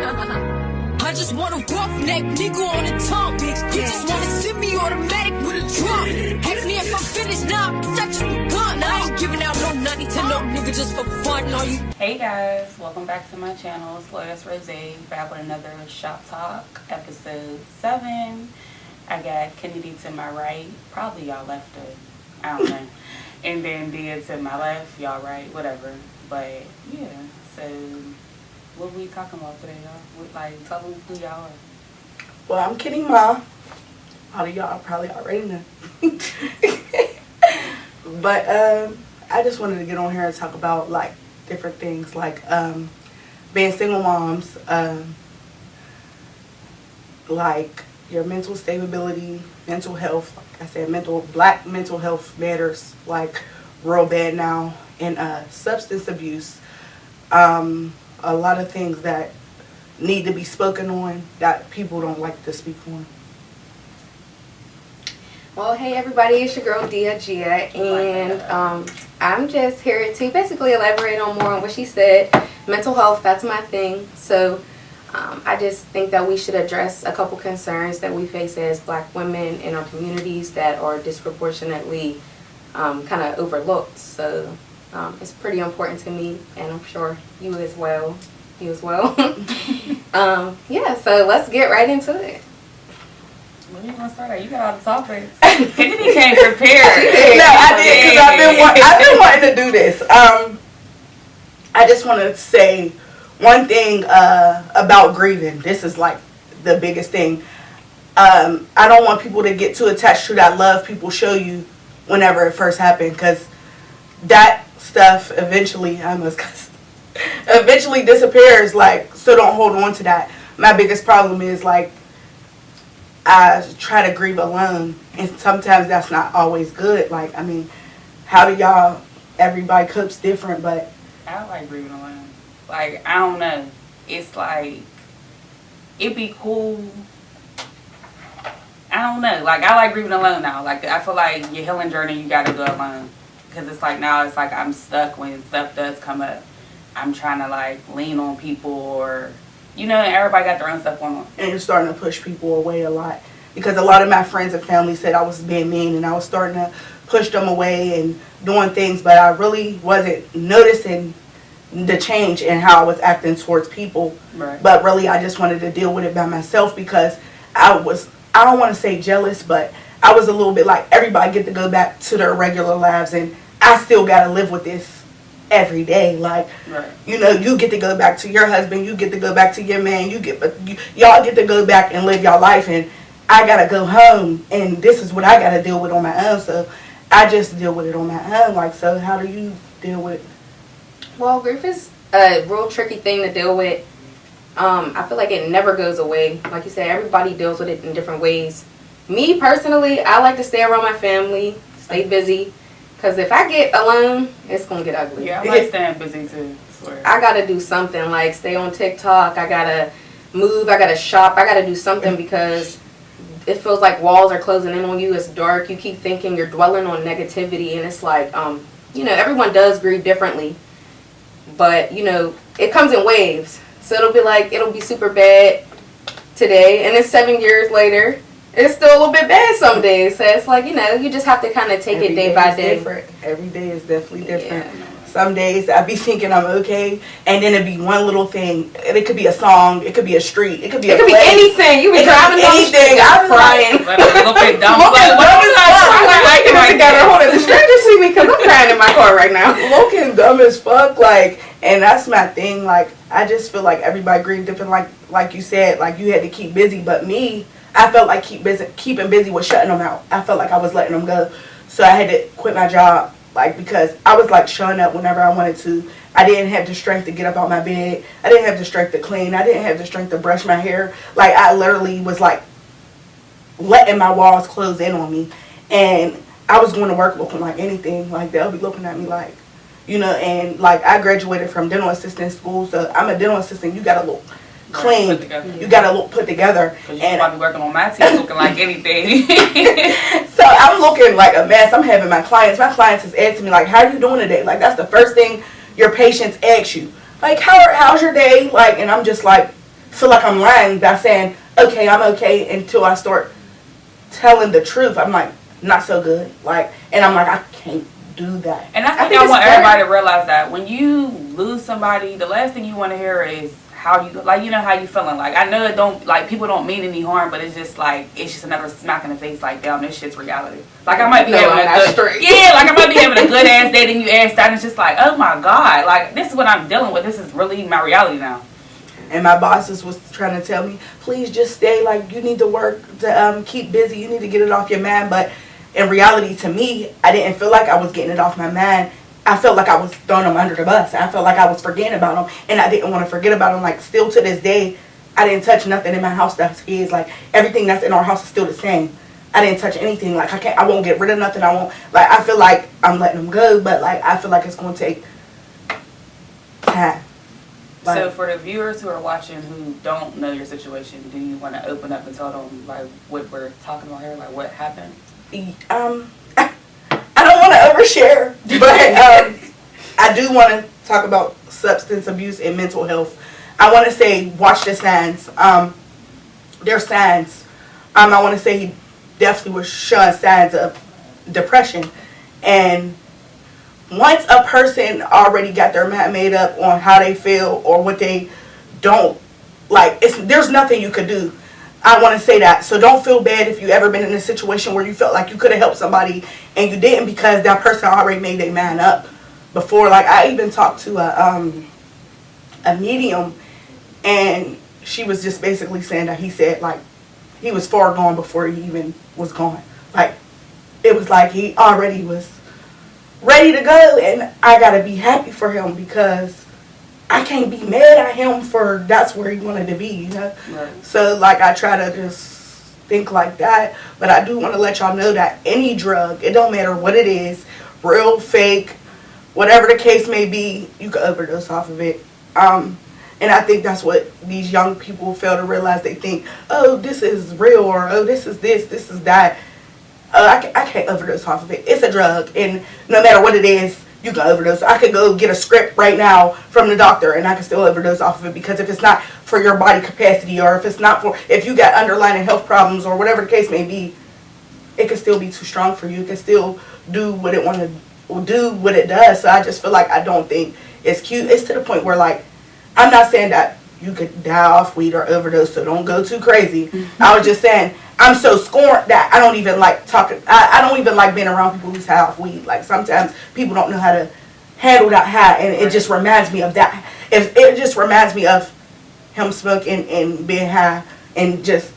I just want a roughneck nigga on the tongue. You just wanna send me automatic with a drum. Ask me if I'm finished now, bitch, I just begun. I ain't giving out no money to no nigga just for fun. Are you? Hey guys, welcome back to my channel. It's Loyas Rose, back with another Shop Talk, episode 7. I got Kennedy to my right. Probably y'all left her. I don't know. And then Dia to my left. Y'all right. Whatever. But yeah, so what we talking about today, y'all? Like, tell them who y'all are. Well, I'm Kenny Ma. All of y'all probably already know. But I just wanted to get on here and talk about like different things, like being single moms, like your mental stability, mental health. Like I said, black mental health matters like real bad now, and substance abuse. A lot of things that need to be spoken on that people don't like to speak on. Well, hey everybody, it's your girl Dia Gia, and I'm just here to basically elaborate on more on what she said. Mental health, that's my thing. So I just think that we should address a couple concerns that we face as black women in our communities that are disproportionately kind of overlooked. So it's pretty important to me, and I'm sure you as well. Yeah, so let's get right into it. Where you gonna start at? You got all the topics. Kennedy came prepared. No, I did, because I've been wanting to do this. I just want to say one thing about grieving. This is like the biggest thing. I don't want people to get too attached to that love people show you whenever it first happened, because that stuff eventually disappears. Like, so don't hold on to that. My biggest problem is like I try to grieve alone, and sometimes that's not always good. Like, I mean, how do y'all? Everybody copes different, but I don't like grieving alone. Like, I don't know. It's like, it'd be cool. I don't know. Like, I like grieving alone now. Like, I feel like your healing journey, you gotta go alone. Because it's like, now it's like I'm stuck when stuff does come up. I'm trying to, like, lean on people, or, you know, everybody got their own stuff going on. And you're starting to push people away a lot. Because a lot of my friends and family said I was being mean, and I was starting to push them away and doing things, but I really wasn't noticing the change in how I was acting towards people. Right. But really, I just wanted to deal with it by myself, because I don't want to say jealous, but I was a little bit like, everybody get to go back to their regular lives, and I still got to live with this every day. Like, right. You know, you get to go back to your husband, you get to go back to your man, y'all get to go back and live your life, and I got to go home, and this is what I got to deal with on my own. So I just deal with it on my own. Like, so how do you deal with it? Well, grief is a real tricky thing to deal with. I feel like it never goes away. Like you said, everybody deals with it in different ways. Me personally, I like to stay around my family, stay busy, because if I get alone, it's going to get ugly. Yeah, I like staying busy too. I swear. I got to do something, like stay on TikTok. I got to move. I got to shop. I got to do something, because it feels like walls are closing in on you. It's dark. You keep thinking you're dwelling on negativity, and it's like, you know, everyone does grieve differently. But, you know, it comes in waves. So it'll be super bad today, and then 7 years later, it's still a little bit bad some days. So it's like, you know, you just have to kind of take it day by day. Different. Every day is definitely different. Yeah. Some days I be thinking I'm okay, and then it'd be one little thing. It could be a song, it could be a street, it could be anything. You be driving down the street, I'm crying. Looking dumb. The stranger see me because I'm crying in my car right now. Looking dumb as fuck, like, and that's my thing. Like, I just feel like everybody grieve different. Like you said, like you had to keep busy, but me, I felt like keeping busy was shutting them out. I felt like I was letting them go, so I had to quit my job. Like, because I was like showing up whenever I wanted to. I didn't have the strength to get up out my bed. I didn't have the strength to clean. I didn't have the strength to brush my hair. Like, I literally was like letting my walls close in on me. And I was going to work looking like anything. Like, they'll be looking at me like, you know, and like I graduated from dental assistant school. So I'm a dental assistant. You got to look clean. You got to look put together. Because you're about to be working on my team looking like anything. So I'm looking like a mess. I'm having my clients is asking me like, how are you doing today? Like, that's the first thing your patients ask you. Like, how's your day? Like, and I'm just like, feel like I'm lying by saying, okay, I'm okay, until I start telling the truth. I'm like, not so good. Like, and I'm like, I can't do that. And I think I want everybody to realize that when you lose somebody, the last thing you want to hear is how you, like, you know, how you feeling. Like, I know it don't, like, people don't mean any harm, but it's just like, it's just another smack in the face, like, damn, this shit's reality. Like, I might be having a good, yeah, like, I might be having a good ass day, then you ass that, and it's just like, oh my God, like, this is what I'm dealing with. This is really my reality now. And my bosses was trying to tell me, please just stay, like, you need to work to keep busy, you need to get it off your mind. But in reality, to me, I didn't feel like I was getting it off my mind. I felt like I was throwing them under the bus. I felt like I was forgetting about them, and I didn't want to forget about them. Like, still to this day, I didn't touch nothing in my house that's his. Like, everything that's in our house is still the same. I didn't touch anything. Like, I won't get rid of nothing. I won't, like, I feel like I'm letting them go, but, like, I feel like it's going to take time. Like, so for the viewers who are watching who don't know your situation, do you want to open up and tell them, like, what we're talking about here, like, what happened? I don't want to overshare, but I do want to talk about substance abuse and mental health. I want to say, watch the signs. There's signs. I want to say he definitely was showing signs of depression. And once a person already got their mind made up on how they feel or what they don't like, there's nothing you could do. I want to say that. So don't feel bad if you ever been in a situation where you felt like you could have helped somebody and you didn't, because that person already made their mind up before. Like, I even talked to a medium, and she was just basically saying that he said, like, he was far gone before he even was gone. Like, it was like he already was ready to go, and I got to be happy for him, because I can't be mad at him for that's where he wanted to be, you know? Right. So, like, I try to just think like that. But I do want to let y'all know that any drug, it don't matter what it is, real, fake, whatever the case may be, you can overdose off of it. And I think that's what these young people fail to realize. They think, oh, this is real, or oh, this is that. I can't overdose off of it. It's a drug, and no matter what it is, you can overdose. I could go get a script right now from the doctor, and I can still overdose off of it, because if it's not for your body capacity, or if it's not for, if you got underlying health problems, or whatever the case may be, it can still be too strong for you. It can still do what it want to do, what it does. So I just feel like I don't think it's cute. It's to the point where, like, I'm not saying that you could die off weed or overdose, so don't go too crazy. Mm-hmm. I was just saying, I'm so scorned that I don't even like talking. I don't even like being around people who's high off weed. Like, sometimes people don't know how to handle that high, and it just reminds me of that. It just reminds me of him smoking and being high and just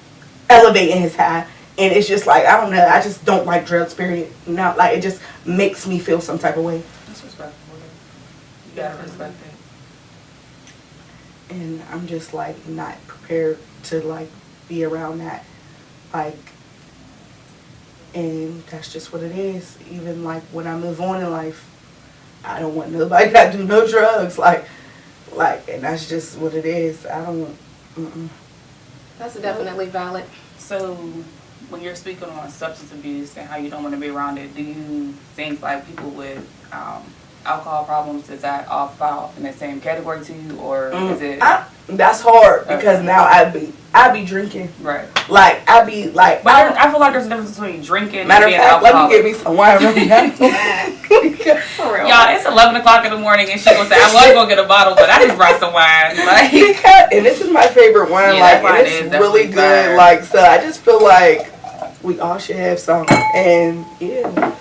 elevating his high. And it's just like, I don't know. I just don't like drugs, period. Not like, it just makes me feel some type of way. That's respectful. You gotta respect it. And I'm just like not prepared to like be around that. Like, and that's just what it is. Even like when I move on in life, I don't want nobody that do no drugs. Like, and that's just what it is. I don't. That's definitely valid. So, when you're speaking on substance abuse and how you don't want to be around it, do you think like people with alcohol problems, is that all fall in the same category to you, or is it? That's hard, because now I be drinking. Right. Like, I be like. But I feel like there's a difference between drinking Matter and being of fact, let me alcoholic. get me some wine right now. For real. Y'all, it's 11 o'clock in the morning, and she gonna say, I was gonna get a bottle, but I just brought some wine. Like, and this is my favorite wine. Yeah, like, that and wine it's is really definitely good. fire. Like, so I just feel like we all should have some. And yeah.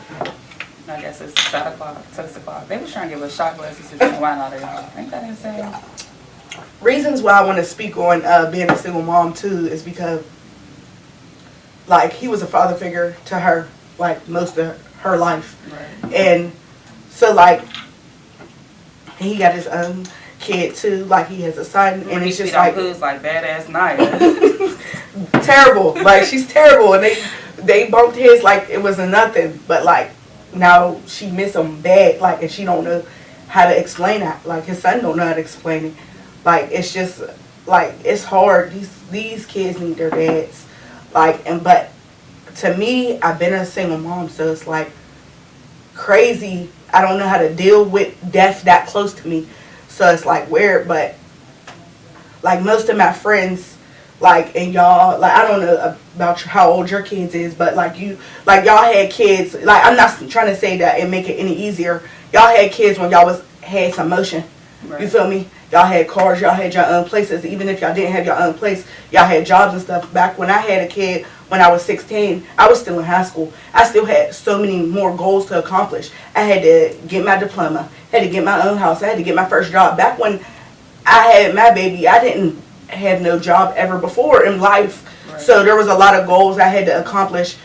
I guess it's shot o'clock, 6 o'clock. They was trying to give us shot glasses to drink wine out of y'all. Ain't that insane? Reasons why I want to speak on being a single mom too is because, like, he was a father figure to her, like, most of her life. Right. And so, like, he got his own kid too. Like, he has a son, and it's just like who's like badass Nia. terrible. Like, she's terrible, and they bumped his like it was a nothing. But like, now she miss him bad. Like, and she don't know how to explain that. Like, his son don't know how to explain it. Like, it's just like, it's hard. These kids need their dads. Like, but to me, I've been a single mom, so it's like crazy. I don't know how to deal with death that close to me. So it's like weird, but like most of my friends, like, and y'all, like, I don't know about how old your kids is, but like y'all had kids. Like, I'm not trying to say that and make it any easier. Y'all had kids when y'all had some motion. Right. You feel me? Y'all had cars, y'all had your own places. Even if y'all didn't have your own place, y'all had jobs and stuff. Back when I had a kid, when I was 16, I was still in high school. I still had so many more goals to accomplish. I had to get my diploma, had to get my own house, I had to get my first job. Back when I had my baby, I didn't have no job ever before in life. Right. So there was a lot of goals I had to accomplish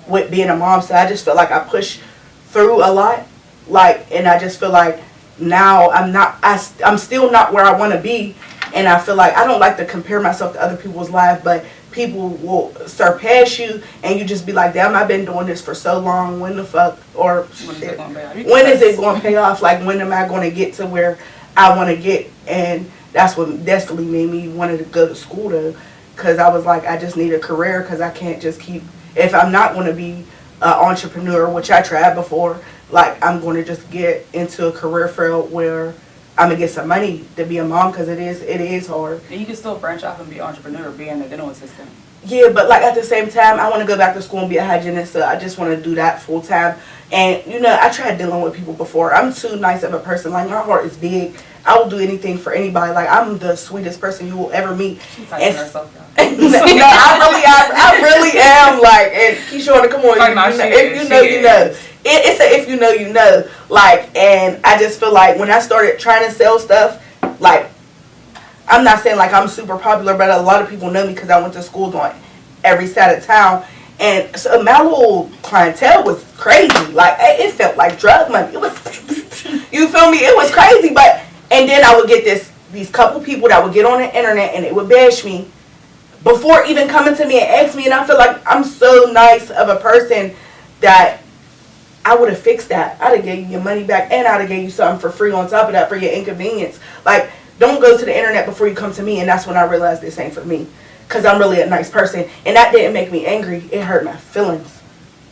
with being a mom. So I just felt like I pushed through a lot. Like, and I just feel like now I'm still not where I want to be. And I feel like I don't like to compare myself to other people's lives, but people will surpass you and you just be like, damn, I've been doing this for so long. When the fuck, or shit, when is it going to pay off? Like, when am I going to get to where I want to get? And that's what definitely made me want to go to school, though, because I was like, I just need a career, because I can't just keep, if I'm not going to be an entrepreneur, which I tried before, like, I'm going to just get into a career field where I'm going to get some money to be a mom, because it is hard. And you can still branch off and be an entrepreneur, being a dental assistant. Yeah, but like at the same time, I want to go back to school and be a hygienist, so I just want to do that full time. And, you know, I tried dealing with people before. I'm too nice of a person. Like, my heart is big. I will do anything for anybody. Like, I'm the sweetest person you will ever meet. She's typing herself down. No, I really am. Like, and Keyshawn, come on, if you know, you know. It's a if you know, you know. Like, and I just feel like when I started trying to sell stuff, like, I'm not saying like I'm super popular, but a lot of people know me because I went to schools on every side of town. And so my little clientele was crazy. Like, it felt like drug money. It was, you feel me? It was crazy. But, and then I would get these couple people that would get on the internet and they would bash me before even coming to me and ask me. And I feel like I'm so nice of a person that I would have fixed that. I'd have gave you your money back, and I'd have gave you something for free on top of that for your inconvenience. Like, don't go to the internet before you come to me. And that's when I realized this ain't for me, because I'm really a nice person. And that didn't make me angry. It hurt my feelings.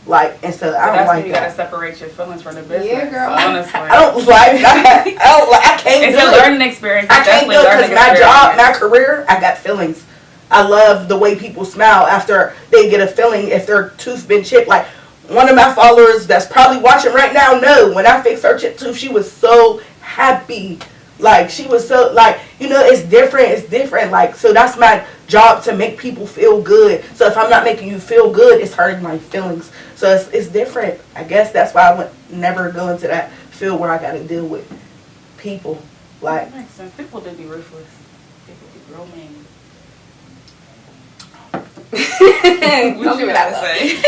Like, and so I don't like that. You gotta separate your feelings from the business. Yeah, girl. Honestly, I don't like that. I can't it's do a it. learning experience. I can't do it because my job, my career, I got feelings. I love the way people smile after they get a feeling if their tooth been chipped. Like, one of my followers that's probably watching right now know when I fixed her chipped tooth, she was so happy. Like, she was so, like, you know, it's different. Like, so that's my job, to make people feel good. So if I'm not making you feel good, it's hurting my feelings. So it's different. I guess that's why I would never go into that field where I got to deal with people. Like, that makes sense. People do be ruthless. People be real mean. What you gotta say?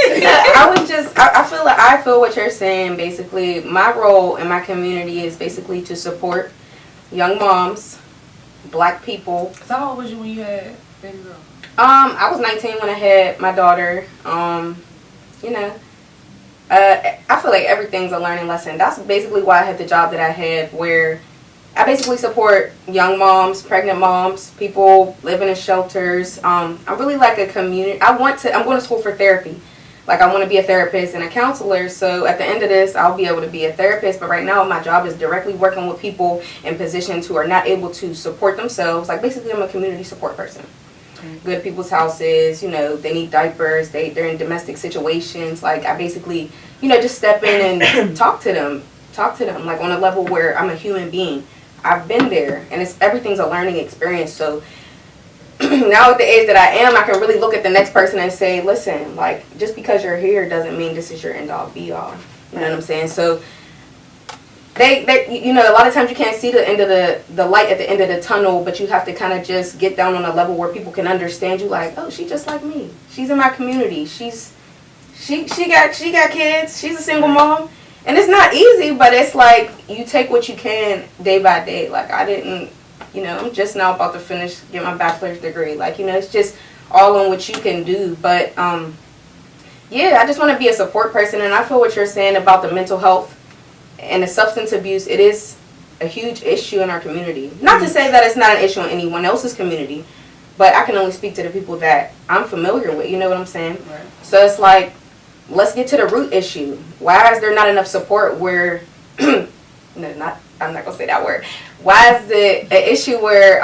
I feel what you're saying. Basically, my role in my community is basically to support young moms, black people. So how old was you when you had baby girl? I was 19 when I had my daughter. You know, I feel like everything's a learning lesson. That's basically why I had the job that I had, where I basically support young moms, pregnant moms, people living in shelters. I'm really like a community. I'm going to school for therapy. Like, I want to be a therapist and a counselor. So at the end of this, I'll be able to be a therapist. But right now, my job is directly working with people in positions who are not able to support themselves. Like, basically, I'm a community support person. Go to people's houses, you know, they need diapers, they're in domestic situations. Like, I basically, you know, just step in and talk to them, like, on a level where I'm a human being. I've been there, and everything's a learning experience. So now at the age that I am, I can really look at the next person and say, listen, like, just because you're here doesn't mean this is your end all be all. You know what I'm saying? So they you know, a lot of times you can't see the end of the light at the end of the tunnel, but you have to kind of just get down on a level where people can understand you. Like, oh, she's just like me. She's in my community. She got kids. She's a single mom. And it's not easy, but it's like you take what you can day by day. Like, I didn't, you know, I'm just now about to get my bachelor's degree. Like, you know, it's just all on what you can do. But, yeah, I just want to be a support person. And I feel what you're saying about the mental health and the substance abuse. It is a huge issue in our community. Not to say that it's not an issue in anyone else's community, but I can only speak to the people that I'm familiar with. You know what I'm saying? Right. So it's like, let's get to the root issue. Why is there not enough support where, no, not I'm not gonna say that word. Why is it an issue where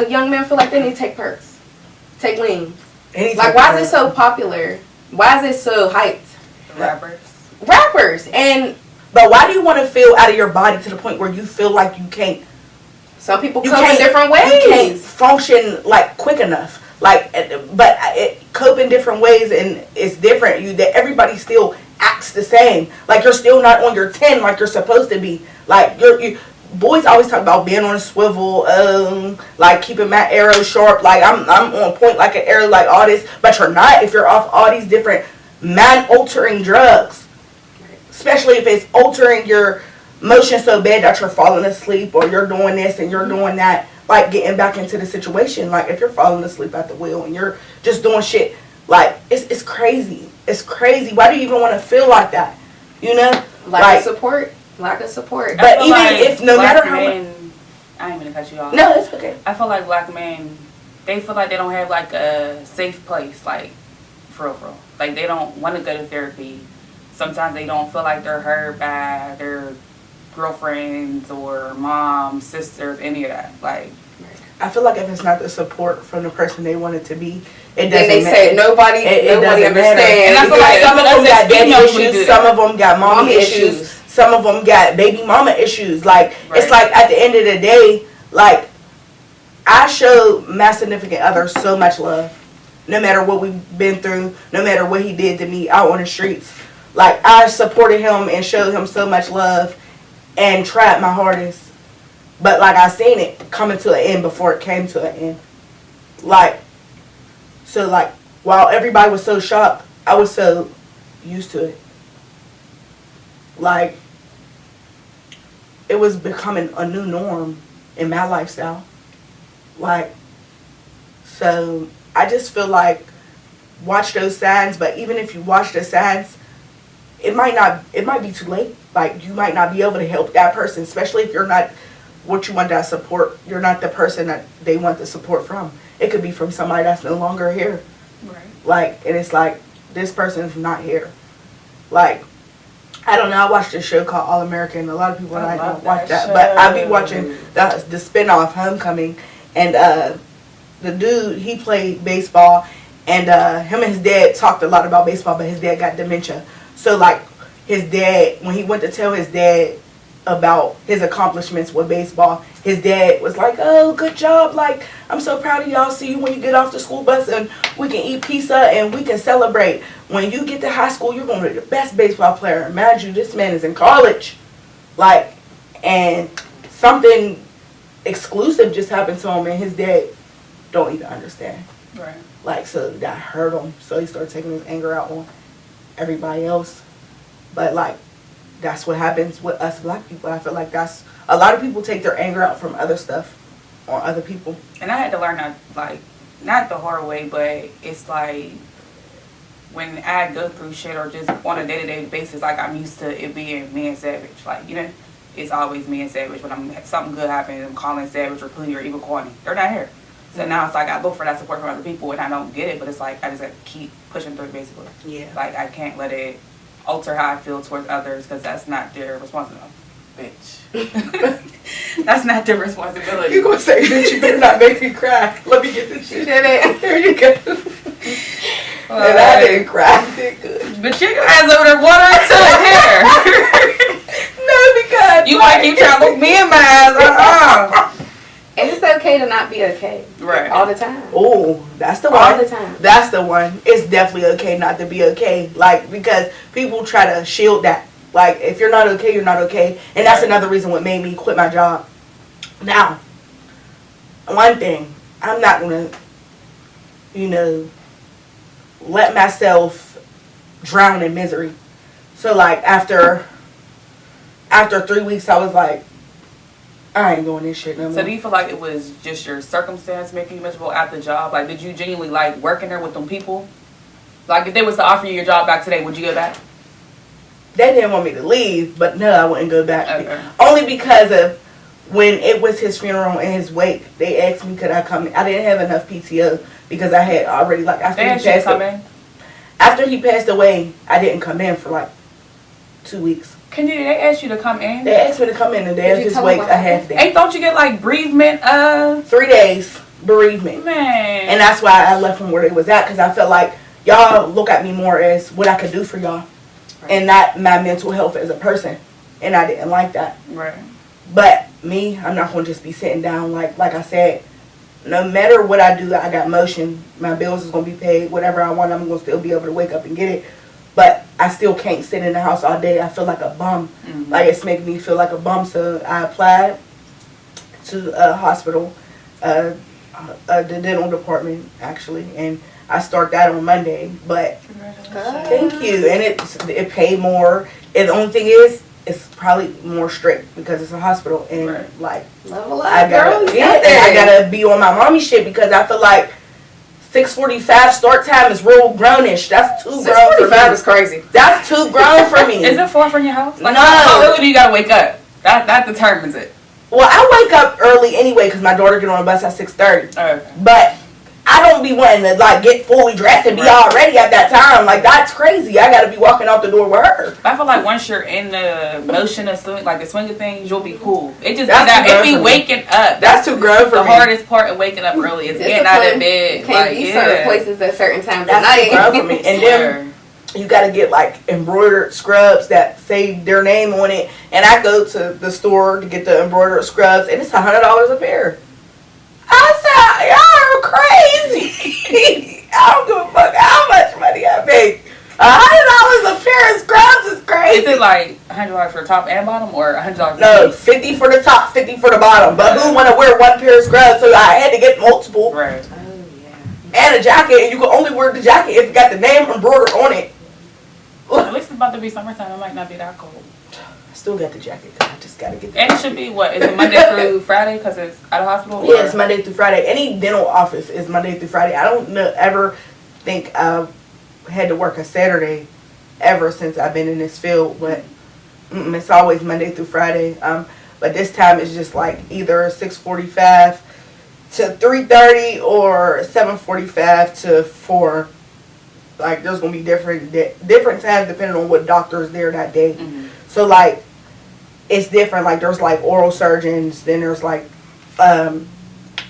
young men feel like they need to take perks, take lean? Like, why is it so popular? Why is it so hyped? Rappers and. But why do you want to feel out of your body to the point where you feel like you can't? Some people cope in different ways. You can't function like quick enough. Like, but cope in different ways, and it's different. That everybody still acts the same. Like, you're still not on your 10 like you're supposed to be. Like, you boys always talk about being on a swivel, like keeping my arrow sharp. Like, I'm on point like an arrow, like all this. But you're not if you're off all these different man-altering drugs. Especially if it's altering your motion so bad that you're falling asleep, or you're doing this and you're doing that. Like, getting back into the situation. Like, if you're falling asleep at the wheel and you're just doing shit, like, it's crazy. It's crazy. Why do you even want to feel like that? You know? Lack of support. But even like if, no matter how much. I ain't gonna cut you off. No, it's okay. I feel like black men, they feel like they don't have, like, a safe place. Like, for real. Like, they don't want to go to therapy. Sometimes they don't feel like they're heard by their girlfriends or moms, sisters, any of that. Like, I feel like if it's not the support from the person they want it to be, it doesn't then they matter. say nobody understands. And I feel like some of them got daddy issues, some of them got mommy issues, some of them got baby mama issues. Like, it's like at the end of the day, like, I show my significant other so much love. No matter what we've been through, no matter what he did to me out on the streets. Like, I supported him and showed him so much love and tried my hardest. But, like, I seen it coming to an end before it came to an end. Like, so, like, while everybody was so shocked, I was so used to it. Like, it was becoming a new norm in my lifestyle. Like, so I just feel like, watch those signs. But even if you watch the signs, it might be too late. Like, you might not be able to help that person, especially if you're not what you want that support. You're not the person that they want the support from. It could be from somebody that's no longer here. right. Like, and it's like, this person's not here. Like, I don't know, I watched this show called All American. A lot of people I don't watch that. But I be watching the spinoff Homecoming. And the dude, he played baseball. And him and his dad talked a lot about baseball, but his dad got dementia. So, like, his dad, when he went to tell his dad about his accomplishments with baseball, his dad was like, oh, good job. Like, I'm so proud of y'all. See you when you get off the school bus and we can eat pizza and we can celebrate. When you get to high school, you're going to be the best baseball player. Imagine this man is in college. Like, and something exclusive just happened to him and his dad don't even understand. Right. Like, so that hurt him. So he started taking his anger out on everybody else. But, like, that's what happens with us black people. I feel like that's, a lot of people take their anger out from other stuff on other people. And I had to learn that, like, not the hard way, but it's like, when I go through shit or just on a day-to-day basis, like, I'm used to it being me and Savage. Like, you know, it's always me and Savage. When something good happens, I'm calling Savage or Clooney or even Kwani. They're not here. So now it's like I look for that support from other people and I don't get it, but it's like I just got to keep pushing through, basically. Yeah. Like, I can't let it alter how I feel towards others because that's not their responsibility. Bitch. That's not their responsibility. You gonna say, bitch, you better not make me cry. Let me get this shit. There you go. And I didn't cry. I did good. But you guys over there watering to the hair. No, because You might keep trying to look me in my eyes. And it's okay to not be okay. Right. All the time. Oh, that's the one. All the time. That's the one. It's definitely okay not to be okay. Like, because people try to shield that. Like, if you're not okay, you're not okay. And that's another reason what made me quit my job. Now, one thing, I'm not going to, let myself drown in misery. So, like, after 3 weeks, I was like, I ain't doing this shit no more. So do you feel like it was just your circumstance making you miserable at the job? Like, did you genuinely like working there with them people? Like, if they was to offer you your job back today, would you go back? They didn't want me to leave, but no, I wouldn't go back. Okay. Only because of when it was his funeral and his wake, they asked me could I come in. I didn't have enough PTO because I had already, like, after They he passed come in? After he passed away, I didn't come in for like 2 weeks. Can they ask you to come in? They asked me to come in and Did they'll you just tell wait them a what half happened? day. Hey, don't you get like bereavement? 3 days bereavement. Man. And that's why I left from where they was at, because I felt like y'all look at me more as what I could do for y'all and not my mental health as a person. And I didn't like that. Right. But me, I'm not going to just be sitting down. Like I said, no matter what I do, I got motion. My bills is going to be paid. Whatever I want, I'm going to still be able to wake up and get it. But I still can't sit in the house all day. I feel like a bum. Mm-hmm. Like, it's making me feel like a bum. So I applied to a hospital, the dental department, actually. And I start that on Monday. But thank you. And it paid more. And the only thing is, it's probably more strict because it's a hospital. And, Right. like, Level up, I girl. gotta, You yeah, got and I that. gotta be on my mommy shit because I feel like 6:45 start time is real grownish. That's too grown for 6:45 me. is crazy. That's too grown for me. Is it far from your house? Like, No. How early do you gotta wake up? That determines it. Well, I wake up early anyway because my daughter get on the bus at 6:30. Okay. But I don't be wanting to like get fully dressed and be Right. all ready at that time. Like, that's crazy. I gotta be walking out the door with her. I feel like once you're in the motion of swing, like the swinging things, you'll be cool. It just That's be that too it grown be for me. waking up. That's too grown for the me. hardest part of waking up early is getting out of bed. Can't Like, be yeah. certain places at certain times That's at too night. grown for me. And then you gotta get like embroidered scrubs that say their name on it. And I go to the store to get the embroidered scrubs, and it's $100 a pair. I said, y'all are crazy. I don't give a fuck how much money I make. $100 a pair of scrubs is crazy. Is it like $100 for top and bottom, or $100? No, 50 for the top, 50 for the bottom. But who want to wear one pair of scrubs? So I had to get multiple. Right. Oh, yeah. And a jacket, and you can only wear the jacket if it got the name embroidered on it. At least it's about to be summertime. It might not be that cold. I still got the jacket. 'Cause I just gotta get the And it should be what? Is it Monday through Friday because it's at a hospital? Yeah, it's Monday through Friday. Any dental office is Monday through Friday. I don't ever think I've had to work a Saturday ever since I've been in this field, but it's always Monday through Friday. But this time it's just like either 6:45 to 3:30 or 7:45 to 4. Like, there's gonna be different times depending on what doctor is there that day. Mhm. So like, it's different. Like, there's like oral surgeons, then there's like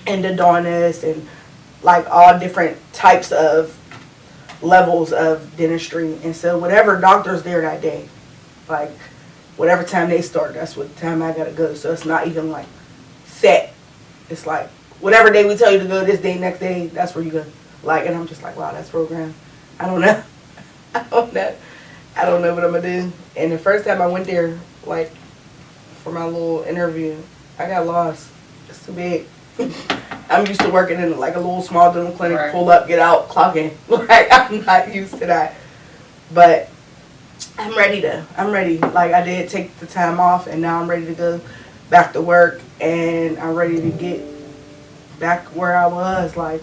endodontists, and like all different types of levels of dentistry. And so whatever doctor's there that day, like whatever time they start, that's what time I gotta go. So it's not even like set. It's like whatever day we tell you to go this day, next day, that's where you go. Like, and I'm just like, wow, that's programmed. I don't know. I don't know what I'm gonna do. And the first time I went there, like, for my little interview, I got lost. It's too big. I'm used to working in like a little small dental clinic, Right. pull up, get out, clock in. Like, I'm not used to that. But I'm ready. Like, I did take the time off, and now I'm ready to go back to work, and I'm ready to get back where I was, like,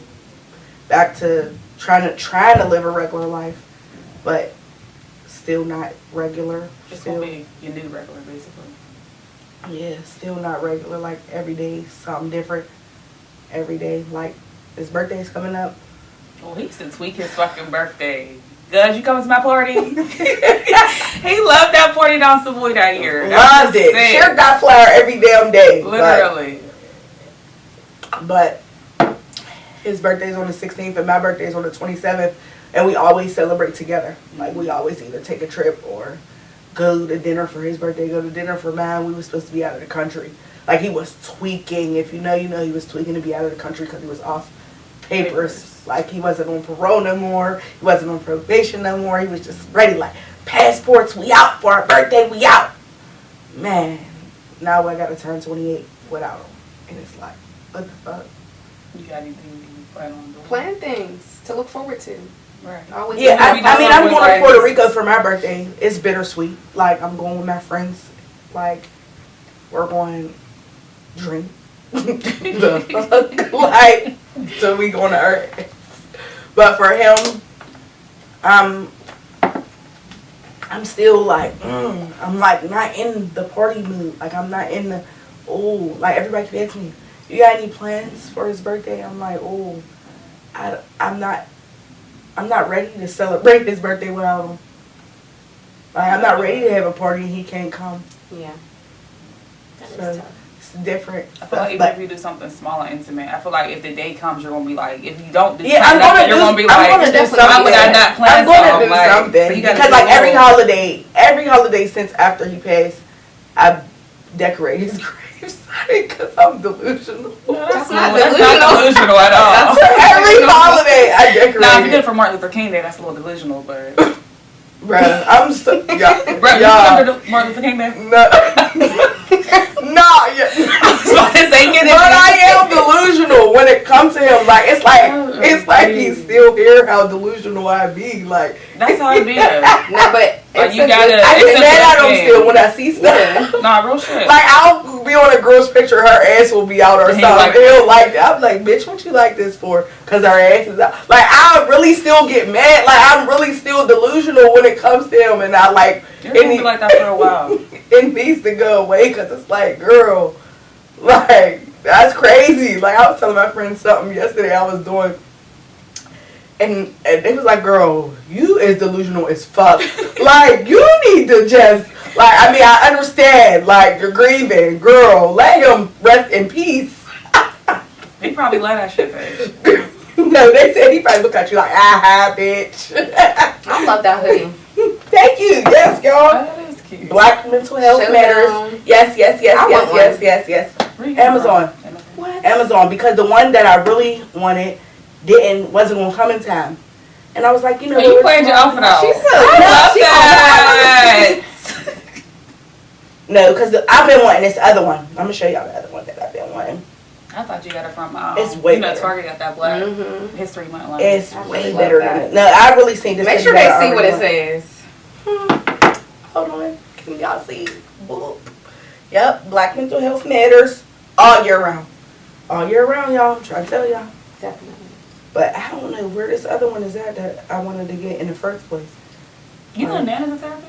back to trying to live a regular life, but still not regular. It's gonna be your new regular, basically. Yeah, still not regular. Like, every day something different. Every day, like, his birthday's coming up. Well, he used to tweak his fucking birthday. Good, you coming to my party? He loved that party down Savoy that year. That Loved was it. sick. Shared that flower every damn day. Literally. But his birthday's on the 16th and my birthday's on the 27th, and we always celebrate together. Like, we always either take a trip or go to dinner for his birthday, go to dinner for mine. We were supposed to be out of the country. Like, he was tweaking. If you know, he was tweaking to be out of the country because he was off papers. Like, he wasn't on parole no more. He wasn't on probation no more. He was just ready, like, passports, we out for our birthday, we out. Man, now I got to turn 28 without him. And it's like, what the fuck? You got anything you plan on doing? Plan things to look forward to. Right. Always Yeah, I we mean, just I'm always going to like- Puerto Rico for my birthday. It's bittersweet. Like, I'm going with my friends. Like, we're going drink. The fuck? Like, so we going to Earth. But for him, I'm still like, I'm like not in the party mood. Like, I'm not in the, like, everybody keep asking me, you got any plans for his birthday? I'm like, I'm not ready to celebrate his birthday without him. Like, I'm not ready to have a party and he can't come. Yeah. That is So, tough. it's different. I feel like even if you do something small and intimate, I feel like if the day comes, you're gonna be like, if you don't do Yeah, I'm nothing, gonna you're do. gonna be I'm like, gonna do definitely something. why would I not plan I'm gonna something? do Like, something so you gotta because, do like, a little. every holiday since after he passed, I decorate his gravesite because I'm delusional. That's not not delusional at all. So every holiday I decorate. Now, if you did it for Martin Luther King Day, that's a little delusional, but. Bruh, I'm so yeah, Bro, you yeah. remember Martin Luther King Day? No, nah, yeah. But I am delusional when it comes to him. Like it's like he's still here. How delusional I be. Like That's how it be. Though. No, but Like, it's you a gotta- good- I It's get a mad at good him thing. still when I see stuff. Nah, real shit. Like I'll be on a girl's picture, her ass will be out or And he something. like- He'll like that. I'm like, bitch, what you like this for? Cause her ass is out. Like I really still get mad. Like I'm really still delusional when it comes to him, and I like You're gonna be like that for a while. it needs to go away because it's like, girl, like that's crazy. Like I was telling my friend something yesterday I was doing, and they was like, girl, you is delusional as fuck. Like you need to just like, I mean, I understand like you're grieving, girl. Let him rest in peace. He probably let that shit face. No, they said he probably look at you like, aha, bitch. I love that hoodie. Thank you. Yes, y'all. That is cute. Black mental health Showdown. matters. Yes, yes, yes, I yes, want yes, one. yes, yes. Where you get it Amazon. from? What? Amazon, because the one that I really wanted wasn't gonna come in time, and I was like, you know, Hey, you what, played your outfit out. She's so I love that. no, because I've been wanting this other one. I'm gonna show y'all the other one that I've been wanting. I thought you got it from It's way you know, better. Target got that Black Mhm. History Month line. It's I way really better love than that. it. No, I really seen this. Make thing sure they that I see what already it want. says. Hold on, can y'all see? Boop. Yep, Black mental health matters all year round. All year round, y'all. I'm trying to tell y'all. Definitely. But I don't know where this other one is at that I wanted to get in the first place. You know Nana's a therapist?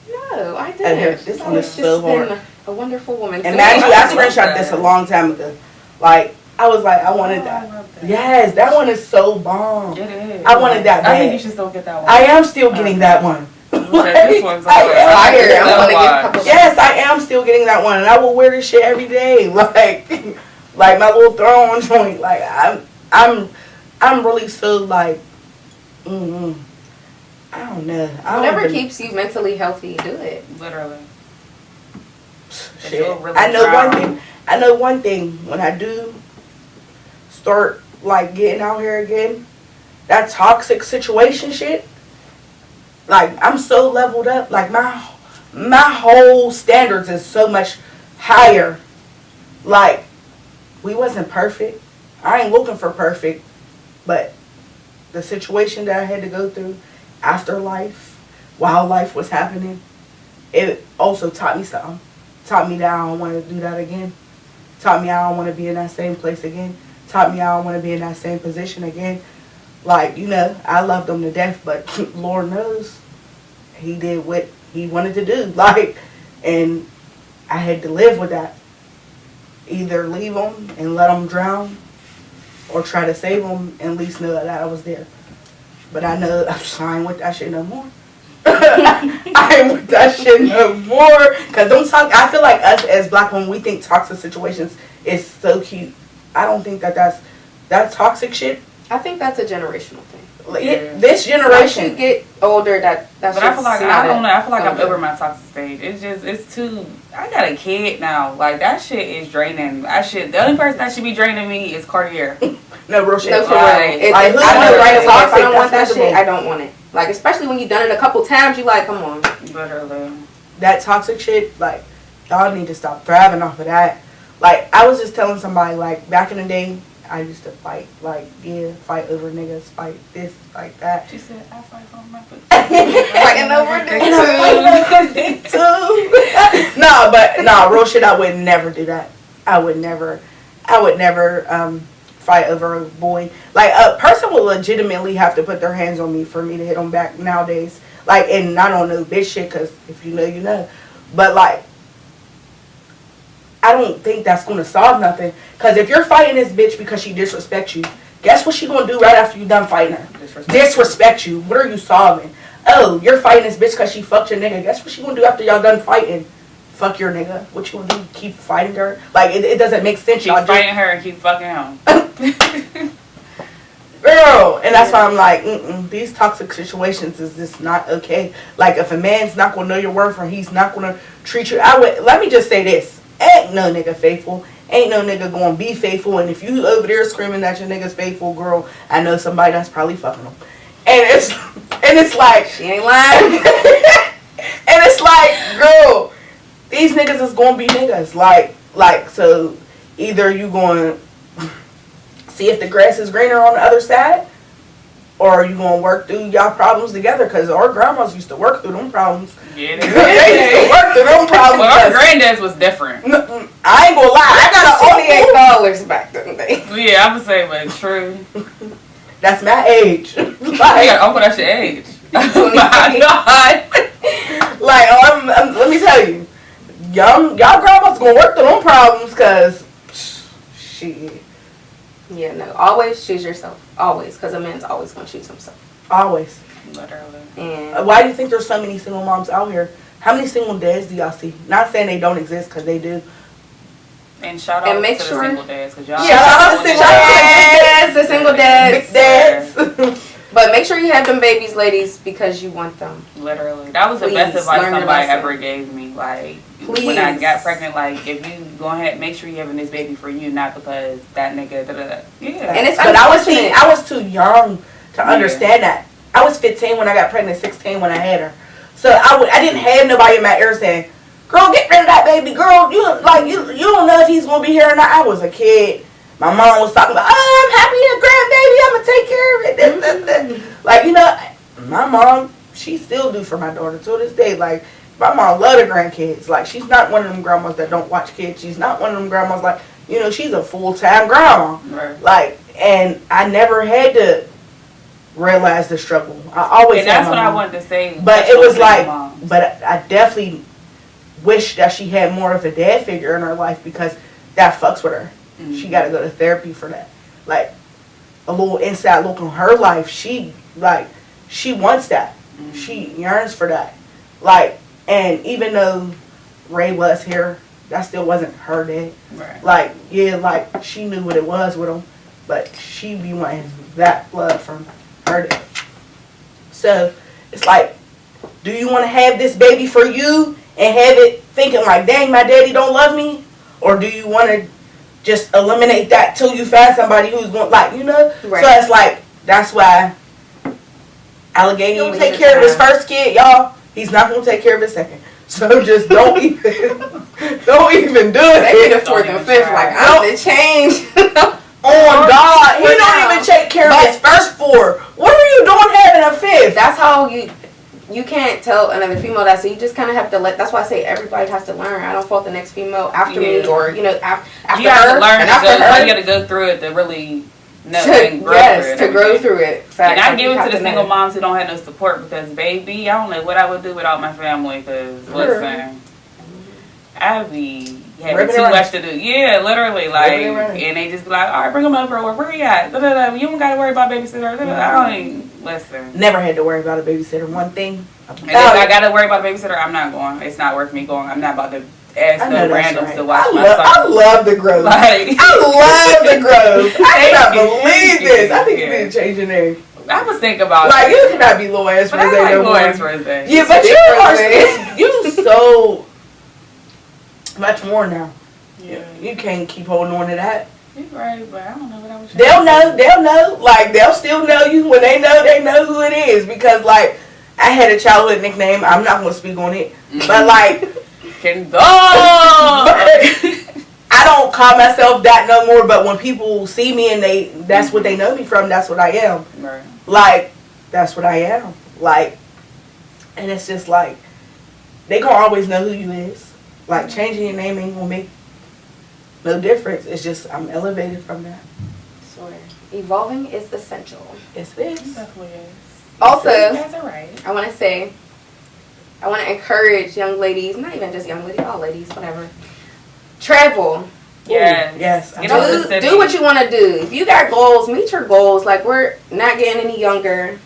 No, I heard didn't. this She's one is always so just been hard. a wonderful woman. And So mind you, I I love screenshot this a that. long time ago. Like, I was like, I wanted Oh, that. I love that. Yes, that one is so bomb. It is. I wanted that I think bad. you should still get that one. I am still getting that one. This one's I like am. fire. I'm gonna get a watch. couple. Yes, I am still getting that one, and I will wear this shit every day, like my little throw-on joint. Like I'm really so like, I don't know. I don't Whatever even- keeps you mentally healthy, do it. Literally. Shit. You'll really I know drown. one thing. I know one thing. When I do start like getting out here again, that toxic situation shit. Like I'm so leveled up. Like my whole standards is so much higher. Like we wasn't perfect. I ain't looking for perfect, but the situation that I had to go through after life, while life was happening, it also taught me something. Taught me that I don't want to do that again. Taught me I don't want to be in that same place again. Taught me I don't want to be in that same position again. Like, you know, I loved him to death, but Lord knows he did what he wanted to do. Like, and I had to live with that. Either leave him and let him drown, or try to save him and at least know that I was there. But I know I ain't with that shit no more. I ain't with that shit no more. Cause don't talk. I feel like us as black women, we think toxic situations is so cute. I don't think that toxic shit. I think that's a generational thing. Like, Yeah. this Once you generation. get older, that's But I feel like not I don't know. I feel like I'm okay. over my toxic stage. It's too. I got a kid now. Like that shit is draining. The only person that should be draining me is Cartier. No real shit. No, for Like, real. like, who I know wants right away. If I toxic? don't want that That's shit, miserable. I don't want it. Like, especially when you've done it a couple times, you like, come on. Literally. That toxic shit, like, y'all need to stop thriving off of that. Like, I was just telling somebody, like, back in the day, I used to fight, like, fight over niggas, fight this, fight that. She said, I fight for my Fighting over And I'm too. No, real shit, I would never do that. I would never fight over a boy. Like, a person would legitimately have to put their hands on me for me to hit them back nowadays. Like, and I don't know bitch shit, because if you know, you know. But, like, I don't think that's going to solve nothing. Because if you're fighting this bitch because she disrespects you, guess what she going to do right after you done fighting her? Disrespect you. What are you solving? oh, you're fighting this bitch because she fucked your nigga. Guess what she gonna do after y'all done fighting? Fuck your nigga. What you gonna do? Keep fighting her? Like, it doesn't make sense. Keep Y'all fighting her and keep fucking him. Girl, and that's why I'm like, these toxic situations is just not okay. Like, if a man's not gonna know your worth or he's not gonna treat you, let me just say this: ain't no nigga faithful, ain't no nigga gonna be faithful. And if you over there screaming that your nigga's faithful, girl, I know somebody that's probably fucking him. And it's like, She ain't lying. and it's like, girl, these niggas is gonna be niggas. Like, so either you going see if the grass is greener on the other side, or you gonna work through y'all problems together. Because our grandmas used to work through them problems. Yeah, They used to work through them problems. Well, our granddad's was different. I ain't gonna lie. I got a $28 back then. Yeah, I would say, but true. That's my age. You got uncle, that's your age. Oh my God. Let me tell you, y'all grandmas gonna work through them problems. Cause shit. Yeah, no. Always choose yourself. Always. Because a man's always going to choose himself. Always. Literally. And Why do you think there's so many single moms out here? How many single dads do y'all see? Not saying they don't exist, because they do. And shout out And make to sure- the single dads, because y'all. Shout out to single dads. the single dads. Big dads. But make sure you have them babies, ladies, because you want them. Literally. That was the Please, best advice learn your somebody lesson. ever gave me. Like, Please. when I got pregnant, like, if you go ahead, make sure you're having this baby for you, not because that nigga, da-da-da. Yeah. And it's But unfortunate. I was too young to understand that. I was 15 when I got pregnant, 16 when I had her. So I didn't have nobody in my ear saying, "Girl, get rid of that baby. Girl, you don't know if he's gonna be here or not." I was a kid. My mom was talking about, "Oh, I'm happy to grandbaby. I'm gonna take care of it." This. Like, my mom, she still do for my daughter to this day. Like, my mom love the grandkids. Like, she's not one of them grandmas that don't watch kids. She's not one of them grandmas like, she's a full-time grandma. Right. Like, and I never had to realize the struggle. I always And had that's my what I mom. wanted to say. But it was Single like, moms. but I definitely wish that she had more of a dad figure in her life, because that fucks with her. Mhm. She got to go to therapy for that. Like, a little inside look on her life. She wants that. Mhm. She yearns for that. Like, and even though Ray was here, that still wasn't her dad. Right. Like, yeah, like, she knew what it was with him, but she be wanting that love from her dad. So, it's like, do you want to have this baby for you and have it thinking like, dang, my daddy don't love me? Or do you want to just eliminate that till you find somebody who's going, like, Right. So it's like, that's why Allegheny don't take care of his first kid, y'all. He's not going to take care of his second. So just don't even do They be the it. fourth and fifth, like, Nope. I'm the change. On God, he For don't now. even take care of But- his first four. What are you doing having a fifth? That's how you can't tell another female that, so you just kind of have to that's why I say everybody has to learn. I don't fault the next female after me, Yeah. or after You have her, to learn and to after go. her. You got to go through it to really know To, and grow through yes, it. to grow everything. through it. And Facts. I Like, give you it have to the know. single moms who don't have no support, because, baby, I don't know what I would do without my family, because, listen, I'd be having Ribbon too around. much to do. Yeah, literally, like, Ribbon around. and they just be like, all right, bring them over, or where you at? Da, da, da. You don't got to worry about babysitter. Da, da, da. I don't even, listen. Never had to worry about a babysitter. One thing And if about I it, got to worry about a babysitter, I'm not going. It's not worth me going. I'm not about to ask I know no that's randoms right. to watch my I son. love the growth. Like, I love the growth. I Thank cannot you, believe thank this. you. I think you Yeah. need to change your name. I was thinking about Like, it. you cannot be Lil Ass But I Rose like no Lil more. Ass Rose. Yeah, but you are you so much more now. Yeah. You can't keep holding on to that. You're right, but I don't know what I was They'll know. Like, they'll still know you. When they know who it is. Because, like, I had a childhood nickname. I'm not going to speak on it. But, like, Can go. I don't call myself that no more. But when people see me and that's what they know me from, that's what I am. Right. Like, that's what I am. Like, and it's just like, they gonna always know who you is. Like, changing your name ain't gonna make no difference. It's just, I'm elevated from that. Sure. Evolving is essential. It's this. Definitely is. Also, You guys are right. I want to encourage young ladies, not even just young ladies, all ladies, whatever. Travel. Yes. Yes. Get out the city. Do what you want to do. If you got goals, meet your goals. Like, we're not getting any younger.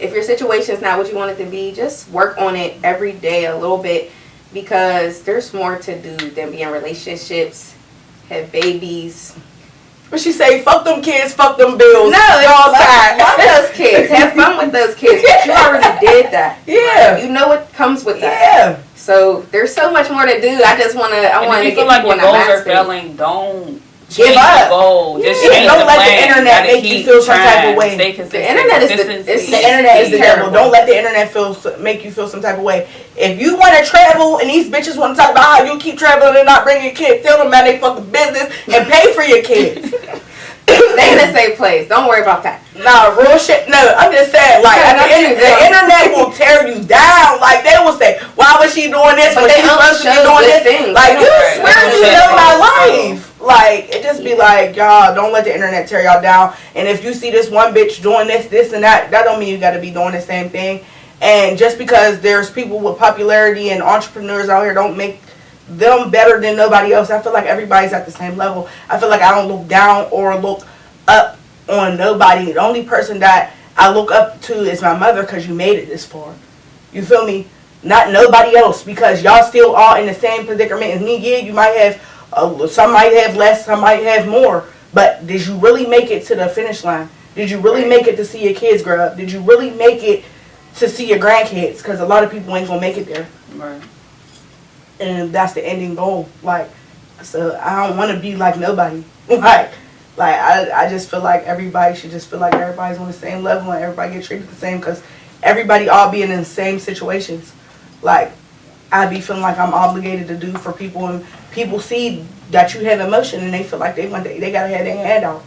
if your situation's not what you want it to be, just work on it every day a little bit, because there's more to do than be in relationships, have babies. What she say? Fuck them kids, fuck them bills. No, all love those kids. Have fun with those kids. But you already did that. Yeah. You know what comes with that. Yeah. So there's so much more to do. I just want to. I want to If you get feel like people your in that goals are space. failing, don't Give change up. the goal. Just Yeah, change don't the let the plan. internet Gotta make you keep feel some type of trying. way. Stay consistent. The internet is Consistency. The internet is the devil. terrible. Don't let the internet make you feel some type of way. If you want to travel and these bitches want to talk about how you keep traveling and not bringing your kids, tell them about their fucking business and pay for your kids. They in the same place. Don't worry about that. Nah, real shit. No, I'm just saying, like, Yeah, the internet will tear you down. Like, they will say, why was she doing this? But When they she's only supposed to be show doing good this? things. Like, you Right. swear They you don't know show my things. life. Like, it just be like, y'all, don't let the internet tear y'all down. And if you see this one bitch doing this, and that don't mean you got to be doing the same thing. And just because there's people with popularity and entrepreneurs out here don't make them better than nobody else. I feel like everybody's at the same level. I feel like I don't look down or look up on nobody. The only person that I look up to is my mother, because you made it this far. You feel me? Not nobody else, because y'all still all in the same predicament as me. Yeah, you might have, some might have less, some might have more. But did you really make it to the finish line? Did you really make it to see your kids grow up? Did you really make it to see your grandkids? Because a lot of people ain't going to make it there. Right. And that's the ending goal. Like, so I don't want to be like nobody. Like I just feel like everybody should just feel like everybody's on the same level and everybody get treated the same, because everybody all being in the same situations. Like, I be feeling like I'm obligated to do for people, and people see that you have emotion and they feel like they gotta have their hand out.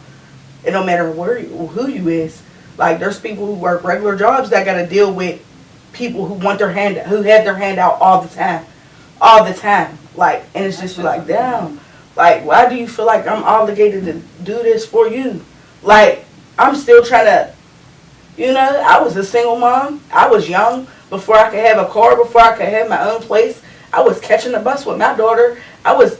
It don't matter who you is. Like, there's people who work regular jobs that gotta deal with people who have their hand out all the time. Like, and it's just like, damn. Like, why do you feel like I'm obligated to do this for you? Like, I'm still trying to, I was a single mom. I was young before I could have a car, before I could have my own place. I was catching the bus with my daughter. I was,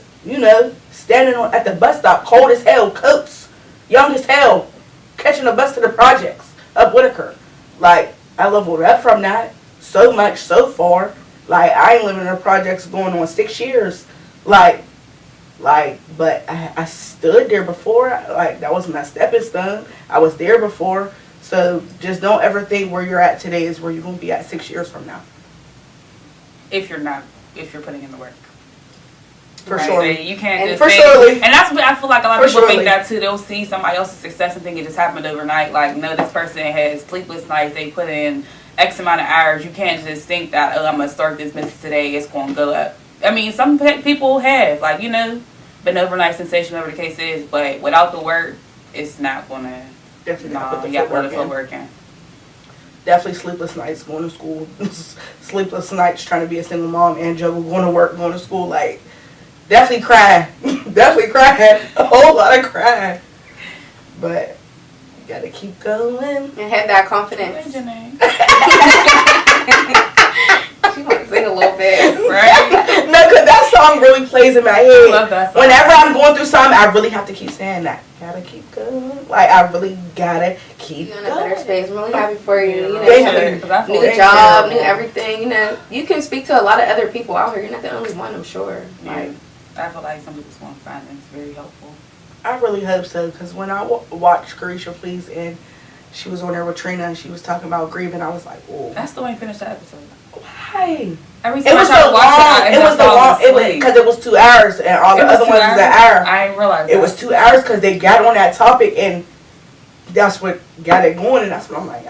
standing at the bus stop, cold as hell, coats, young as hell, catching the bus to the projects up Whitaker. Like, I leveled up from that so much, so far. Like, I ain't living in the projects going on 6 years. But I stood there before. Like, that was my stepping stone. I was there before. So just don't ever think where you're at today is where you're going to be at 6 years from now. If you're putting in the work. For Right. sure. So you can't And just for say, surely. and that's what I feel like a lot of For people surely. think that too. They'll see somebody else's success and think it just happened overnight. Like, no, this person has sleepless nights. They put in X amount of hours. You can't just think that, I'm going to start this business today. It's going to go up. I mean, some people have, been overnight sensation, whatever the case is, but without the work, it's not going to, Definitely gotta put the you got to put the footwork in. footwork in. Definitely sleepless nights going to school. Sleepless nights trying to be a single mom and juggle going to work, going to school. Like, definitely crying. Definitely crying. A whole lot of crying. But you gotta keep going. And have that confidence. What's your name? She want to sing a little bit. Right? No, because that song really plays in my head. Love that song. Whenever I'm going through something, I really have to keep saying that. Gotta keep going. Like, I really gotta keep You're in a better going. space. I'm really happy for you. You know, Thank you have a you. Because I feel new like- job, new everything. You know, you can speak to a lot of other people out here. You're not the only one, I'm sure. Like, I feel like some people's going to find this very helpful. I really hope so, because when I watched Carisha Please and she was on there with Trina and she was talking about grieving, I was like, oh, I still ain't finished that episode. why? Every It time was I try so to watch long. it, It was the long. It was asleep. because it was 2 hours and all the It was other 2 ones was an hour. I didn't realize It was 2 hours because they got on that topic and that's what got it going, and that's what I'm like.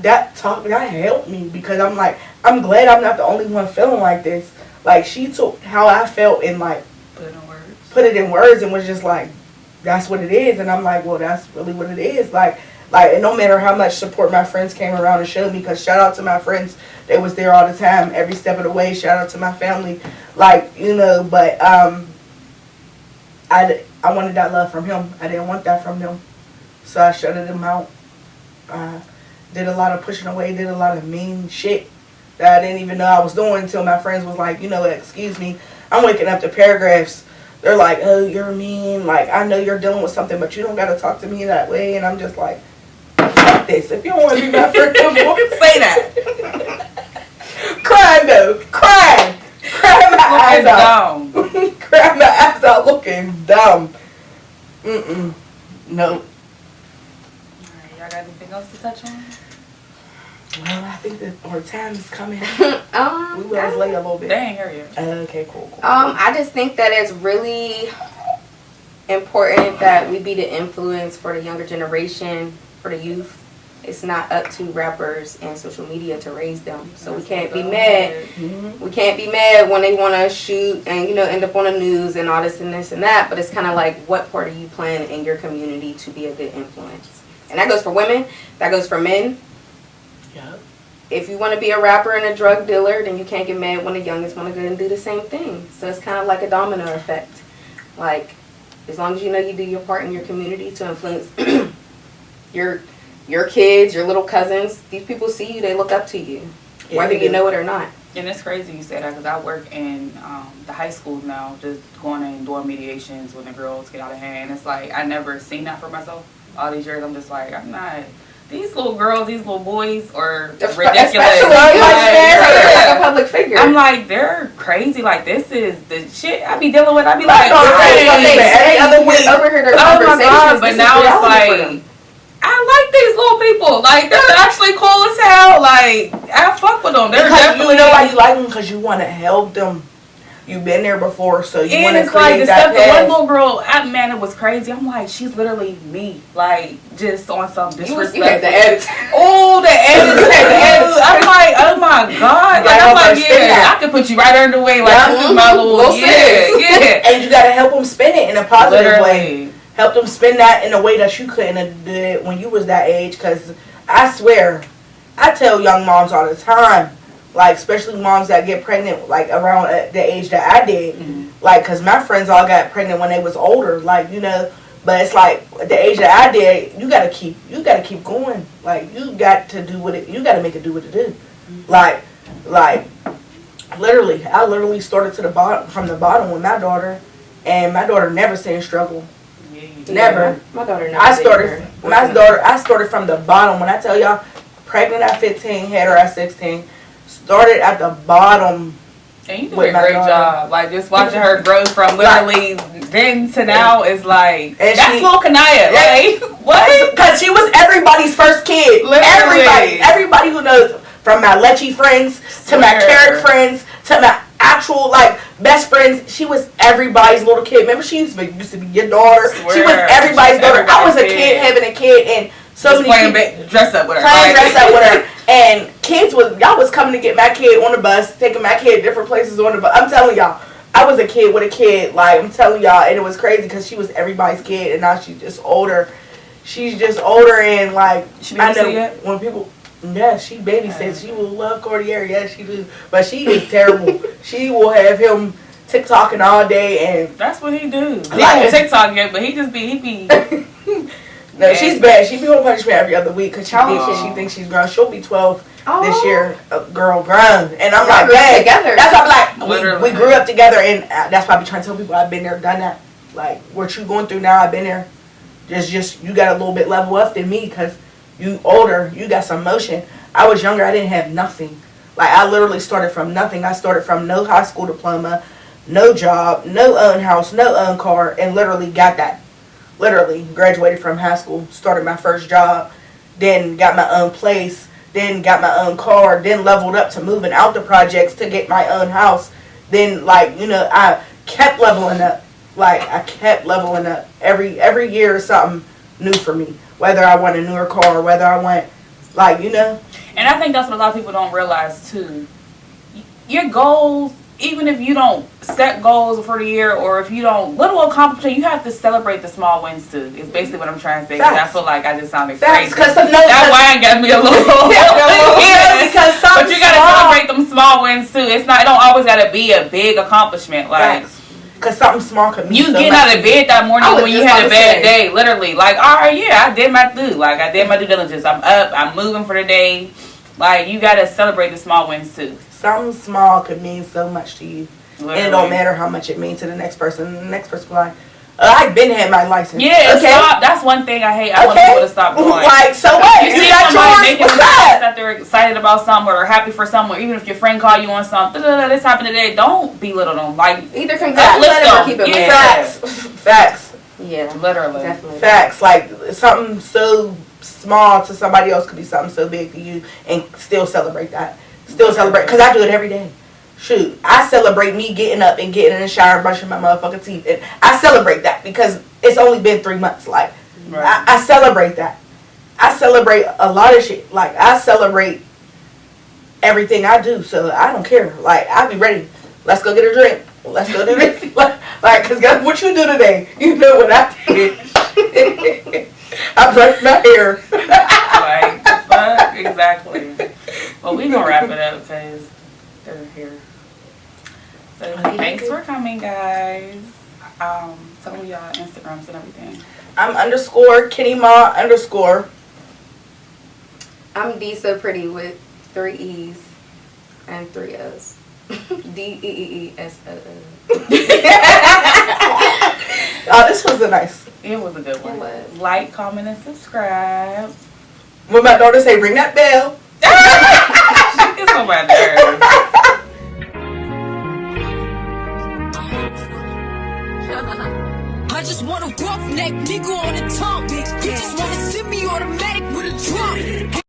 That topic that helped me because I'm like, I'm glad I'm not the only one feeling like this. Like, she took how I felt and like put it in words and was just like, that's what it is. And I'm like, well, that's really what it is. Like, and no matter how much support my friends came around and showed me, because shout out to my friends, they was there all the time, every step of the way. Shout out to my family, but I wanted that love from him. I didn't want that from them, so I shutted them out. Did a lot of pushing away, did a lot of mean shit that I didn't even know I was doing until my friends was like, excuse me, I'm waking up to paragraphs. They're like, oh, you're mean. Like, I know you're dealing with something, but you don't got to talk to me that way. And I'm just like, fuck like this. If you don't want to be my friend no more, say that. Crying though. Crying my eyes out. Crying my eyes out looking dumb. No. Alright, y'all got anything else to touch on? Well, I think that our time is coming. We I- was late a little They bit. ain't here yet. Okay, cool. I just think that it's really important that we be the influence for the younger generation, for the youth. It's not up to rappers and social media to raise them. So we can't be mad. We can't be mad when they want to shoot and, end up on the news and all this and this and that. But it's kind of like, what part are you playing in your community to be a good influence? And that goes for women. That goes for men. Yep. If you want to be a rapper and a drug dealer, then you can't get mad when the youngest want to go and do the same thing. So it's kind of like a domino effect. Like, as long as you know you do your part in your community to influence your kids, your little cousins, these people see you, they look up to you, Yeah, whether they you do. know it or not. And it's crazy you say that because I work in the high schools now, just going in doing mediations when the girls get out of hand. It's like I never seen that for myself. All these years, I'm just like, I'm not. These little girls, these little boys are ridiculous. Especially Like, like a public figure. I'm like, they're crazy. Like, this is the shit I be dealing with. I be like, Like, oh, hey. every other week. Overheard their Oh my conversations. god! But This is now it's reality for like them. I like these little people. Like they're actually cool as hell. Like I fuck with them. They're Because definitely. you know why you like them? Because you want to help them. You've been there before, so you want And to it's like create the that stuff. The one path. little girl, man, it was crazy. I'm like, she's literally me. Like just on some You had disrespect. the attitude. Oh, the attitude. I'm like, oh my god. Like, I'm like, yeah, I could put you right under the way. Like Yeah. this is my little, Little yeah, sis. yeah. And you got to help them spin it in a positive way. Literally. Help them spin that in a way that you couldn't have did when you was that age. Because I swear, I tell young moms all the time, like especially moms that get pregnant like around the age that I did, like because my friends all got pregnant when they was older, like But it's like at the age that I did, you gotta keep going. Like you got to do what it. You got to make it do what it do. Like literally, I literally started from the bottom with my daughter, and my daughter never seen struggle. Yeah, you Never. My daughter never I did started either. I started from the bottom. When I tell y'all, pregnant at 15, had her at 16, started at the bottom. And you did with a my great daughter. job. Like just watching her grow from literally then to now is like And that's she- little Kanaya. Like what? Because she was everybody's first kid. Literally. Everybody who knows, from my Lecce friends to my Swear. carrot friends to my actual like best friends, she was everybody's little kid. Remember, she used to be your daughter. She was Swear. everybody's She's daughter. I was a everybody's kid kid. having a kid, and so Just many playing people dress up with her. playing Like- dress up with her. And y'all was coming to get my kid on the bus, taking my kid different places on the bus. I'm telling y'all, I was a kid with a kid. Like I'm telling y'all, and it was crazy because she was everybody's kid, and now she's just older. She's just older, and like She I know babysit yet? when people. Yeah, she babysits. She will love Cordier. Yes, she do. But she is terrible. She will have him TikToking all day, and That's what he do. He Like- on TikTok yet, but he be no, Yeah. she's bad. She be on punishment every other week because Aw. she thinks she's grown. She'll be 12 this Oh. year. Girl, grown, and I'm Y'all like, grew up dang. together. That's why I'm like, we Literally. grew up together, and that's why I be trying to tell people I've been there, done that. Like what you going through now, I've been there. Just you got a little bit level up than me because you older, you got some motion. I was younger, I didn't have nothing. Like I literally started from nothing. I started from no high school diploma, no job, no own house, no own car, and literally got that. Literally graduated from high school, started my first job, then got my own place, then got my own car, then leveled up to moving out the projects to get my own house. Then I kept leveling up. Like I kept leveling up. Every year is something new for me. Whether I want a newer car, whether I want And I think that's what a lot of people don't realize too. Your goals, even if you don't set goals for the year, or if you don't little accomplishment, you have to celebrate the small wins too. Is basically what I'm trying to say. 'Cause I Facts. feel like I just sounded Facts, crazy. 'cause That's why I got me a little. Yeah, because some but you gotta small- celebrate them small wins too. It don't always gotta be a big accomplishment. Like because something small could mean you so getting much. out of bed that morning I was when you just had about a to bad say. day, literally. Like, all right, yeah, I did my due diligence. I'm up. I'm moving for the day. Like, you gotta celebrate the small wins too. Something small could mean so much to you. Literally. And it don't matter how much it means to the next person. And the next person be like, I've been had my license. Yeah, okay. stop. That's one thing I hate. I want people to stop doing. Like, so what? You You see got somebody yours? making What's comments up? that they're excited about something or happy for something, or even if your friend call you on something, this happened today, don't belittle them. Like, Either Let's congratulate them go. or keep it Yeah. moving. Facts. Yeah, literally. definitely. Facts. Like, something so small to somebody else could be something so big to you, and still celebrate that. Still celebrate, because I do it every day. Shoot, I celebrate me getting up and getting in the shower and brushing my motherfucking teeth. And I celebrate that because it's only been 3 months. Like, Right. I celebrate that. I celebrate a lot of shit. Like, I celebrate everything I do, so I don't care. Like, I be ready. Let's go get a drink. Let's go do this. Like, because guess what you do today? You know what I did. I brushed my hair. Like, fuck, exactly. Well, we gonna wrap it up because they're here. So thanks for coming, guys. Tell me y'all Instagrams and everything. I'm _, Kenny Ma _. I'm D So Pretty with 3 E's and 3 O's. DEEESOO. Oh, this was a nice. It was a good one. It was. Like, comment, and subscribe. When my daughter say, ring that bell. It's on my nerves. I just want a roughneck nigga on the tongue. You just wanna send me automatic with a drum.